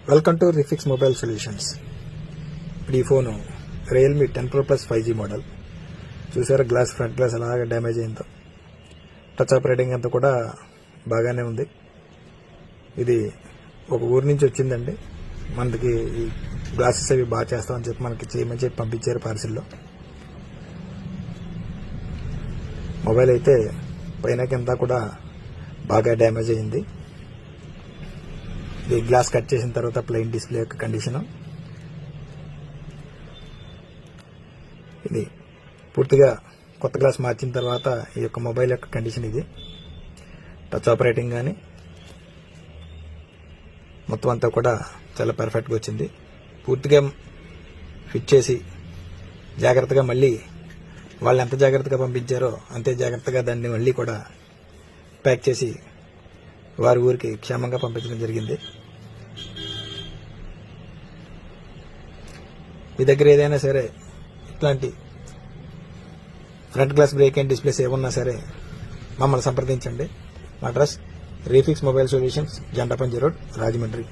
Welcome to రిఫిక్స్ mobile solutions. ఇప్పుడు ఈ phone Realme 10 Pro Plus 5G model. చూసారా front glass అలాగే డ్యామేజ్ అయిందో. టచ్ ఆపరేటింగ్ అంతా కూడా బాగానే ఉంది. ఇది ఒక ఊరి నుంచి వచ్చిందండి. మనకి ఈ గ్లాసెస్ అవి బాగా చేస్తామని చెప్పి మనకి చేయమని చెప్పి పంపించారు పార్సిల్లో. మొబైల్ అయితే పైన కింద కూడా బాగా డ్యామేజ్ అయింది. ఈ గ్లాస్ కట్ చేసిన తర్వాత ప్లెయిన్ డిస్ప్లే యొక్క కండిషన్ ఇది. పూర్తిగా కొత్త గ్లాస్ మార్చిన తర్వాత ఈ యొక్క మొబైల్ యొక్క కండిషన్ ఇది. టచ్ ఆపరేటింగ్ కానీ మొత్తం అంతా కూడా చాలా పర్ఫెక్ట్గా వచ్చింది. పూర్తిగా ఫిట్ చేసి జాగ్రత్తగా మళ్ళీ వాళ్ళు ఎంత జాగ్రత్తగా పంపించారో అంతే జాగ్రత్తగా దాన్ని మళ్ళీ కూడా ప్యాక్ చేసి వారి ఊరికి క్షేమంగా పంపించడం జరిగింది. మీ దగ్గర ఏదైనా సరే ఇట్లాంటి front glass break and displays ఏమన్నా సరే మమ్మల్ని సంప్రదించండి. మా address Refix mobile solutions, Jendapanji road, Rajahmundry.